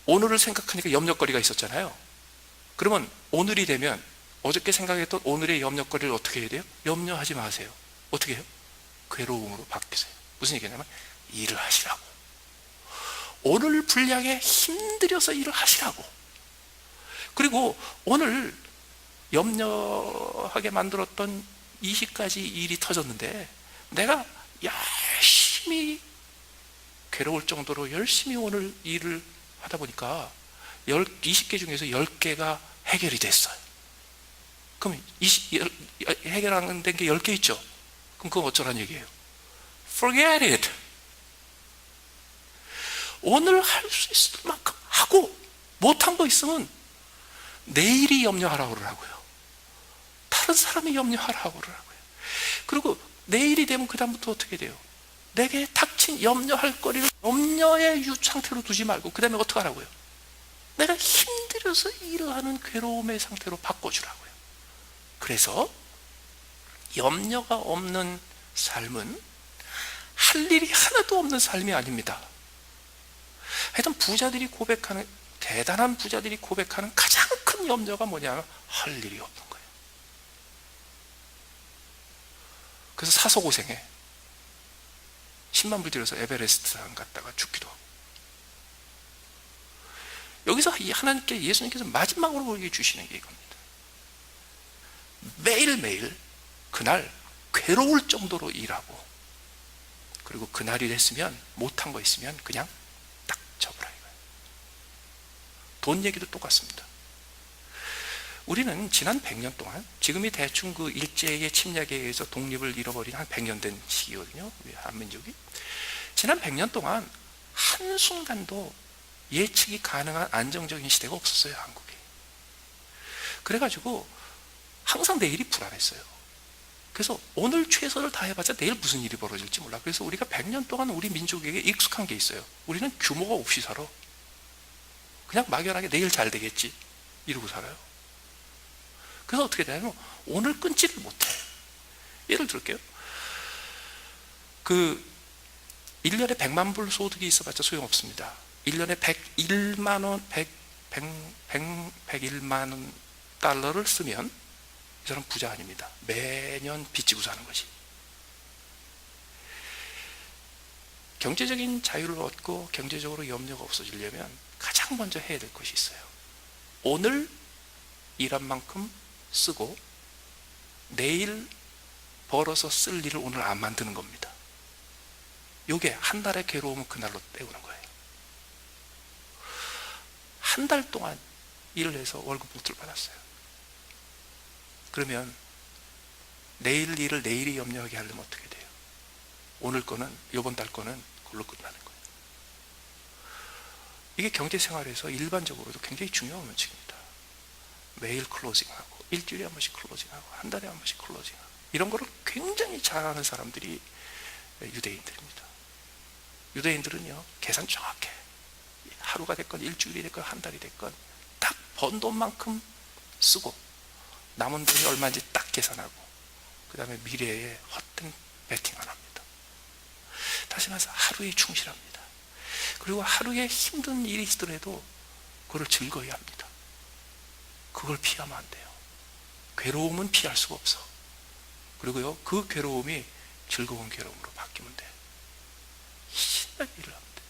오늘을 생각하니까 염려거리가 있었잖아요. 그러면 오늘이 되면 어저께 생각했던 오늘의 염려거리를 어떻게 해야 돼요? 염려하지 마세요. 어떻게 해요? 괴로움으로 바뀌세요. 무슨 얘기냐면 일을 하시라고. 오늘 분량에 힘들여서 일을 하시라고. 그리고 오늘 염려하게 만들었던 20가지 일이 터졌는데 내가 열심히 괴로울 정도로 열심히 오늘 일을 하다 보니까 20개 중에서 10개가 해결이 됐어요. 그럼 해결하는 게 10개 있죠? 그럼 그건 어쩌란 얘기예요? Forget it. 오늘 할 수 있을 만큼 하고 못한 거 있으면 내일이 염려하라고 그러라고요. 다른 사람이 염려하라고 그러라고요. 그리고 내일이 되면 그 다음부터 어떻게 돼요? 내게 닥친 염려할 거리를 염려의 상태로 두지 말고 그 다음에 어떻게 하라고요? 내가 힘들어서 일을 하는 괴로움의 상태로 바꿔주라고요. 그래서 염려가 없는 삶은 할 일이 하나도 없는 삶이 아닙니다. 하여튼 대단한 부자들이 고백하는 가장 큰 염려가 뭐냐면 할 일이 없는 거예요. 그래서 사서 고생해. 10만 불 들여서 에베레스트산 갔다가 죽기도 하고. 여기서 하나님께 예수님께서 마지막으로 우리에게 주시는 게 이겁니다. 매일매일 그날 괴로울 정도로 일하고 그리고 그날이 됐으면 못한 거 있으면 그냥 딱 접으라 이거예요. 돈 얘기도 똑같습니다. 우리는 지난 100년 동안 지금이 대충 그 일제의 침략에 의해서 독립을 잃어버린 한 100년 된 시기거든요. 우리 한민족이. 지난 100년 동안 한순간도 예측이 가능한 안정적인 시대가 없었어요. 한국에. 그래가지고 항상 내일이 불안했어요. 그래서 오늘 최선을 다해봤자 내일 무슨 일이 벌어질지 몰라. 그래서 우리가 100년 동안 우리 민족에게 익숙한 게 있어요. 우리는 규모가 없이 살아. 그냥 막연하게 내일 잘 되겠지 이러고 살아요. 그래서 어떻게 되냐면 오늘 끊지를 못해. 예를 들을게요. 1년에 100만 불 소득이 있어봤자 소용없습니다. 1년에 101만 원, 101만 원 달러를 쓰면 이 사람 부자 아닙니다. 매년 빚지고 사는 거지. 경제적인 자유를 얻고 경제적으로 염려가 없어지려면 가장 먼저 해야 될 것이 있어요. 오늘 일한 만큼 쓰고 내일 벌어서 쓸 일을 오늘 안 만드는 겁니다. 이게 한 달의 괴로움은 그날로 때우는 거예요. 한 달 동안 일을 해서 월급 봉투를 받았어요. 그러면 내일 일을 내일이 염려하게 하려면 어떻게 돼요? 오늘 거는, 이번 달 거는 그걸로 끝나는 거예요. 이게 경제생활에서 일반적으로도 굉장히 중요한 원칙입니다. 매일 클로징하고, 일주일에 한 번씩 클로징하고, 한 달에 한 번씩 클로징하고, 이런 거를 굉장히 잘하는 사람들이 유대인들입니다. 유대인들은요, 계산 정확해. 하루가 됐건 일주일이 됐건 한 달이 됐건 딱 번 돈만큼 쓰고 남은 돈이 얼마인지 딱 계산하고, 그 다음에 미래에 헛된 베팅 안 합니다. 다시 말해서 하루에 충실합니다. 그리고 하루에 힘든 일이 있더라도 그걸 즐거이 합니다. 그걸 피하면 안 돼요. 괴로움은 피할 수가 없어. 그리고요, 그 괴로움이 즐거운 괴로움으로 바뀌면 돼. 신나게 일을 하면 돼.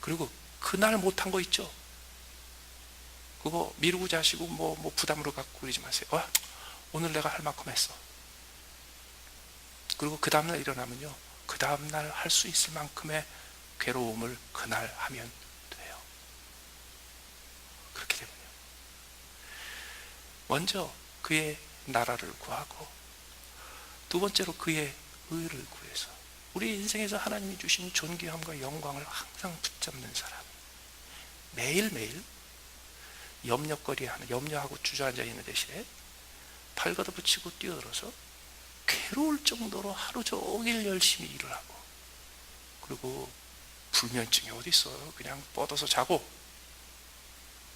그리고 그날 못한 거 있죠? 그거 미루고 자시고 뭐 부담으로 갖고 그러지 마세요. 오늘 내가 할 만큼 했어. 그리고 그 다음날 일어나면요, 그 다음날 할 수 있을 만큼의 괴로움을 그날 하면 돼요. 그렇게 되면요, 먼저 그의 나라를 구하고, 두 번째로 그의 의를 구해서 우리 인생에서 하나님이 주신 존귀함과 영광을 항상 붙잡는 사람, 매일매일 염려하고 주저앉아 있는 대신에 팔 걷어붙이고 뛰어들어서 괴로울 정도로 하루 종일 열심히 일을 하고, 그리고 불면증이 어디 있어요? 그냥 뻗어서 자고,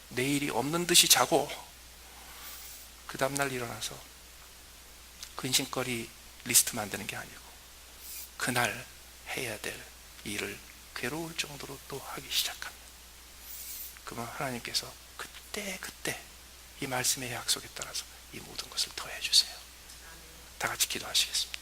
내일이 없는 듯이 자고, 그 다음날 일어나서 근심거리 리스트 만드는 게 아니고 그날 해야 될 일을 괴로울 정도로 또 하기 시작합니다. 그러면 하나님께서 그때 이 말씀의 약속에 따라서 이 모든 것을 더해 주세요. 다 같이 기도하시겠습니다.